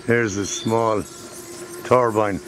Here's a small turbine.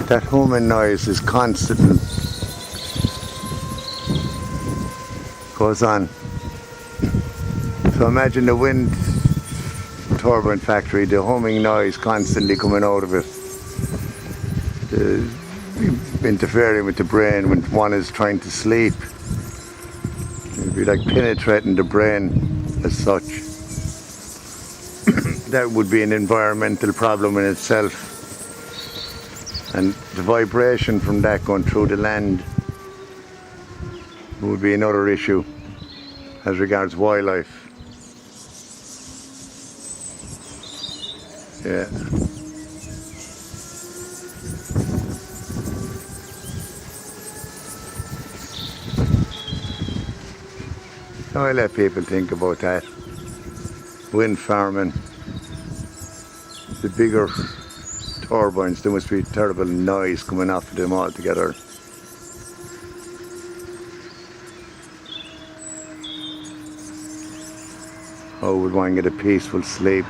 That humming noise is constant and goes on. So imagine the wind turbine factory, the humming noise constantly coming out of it, interfering with the brain when one is trying to sleep. It'd be like penetrating the brain as such. That would be an environmental problem in itself. And the vibration from that going through the land would be another issue as regards wildlife. Yeah. I let people think about that. Wind farming, the bigger turbines, there must be terrible noise coming off of them all together. Oh, would one get a peaceful sleep?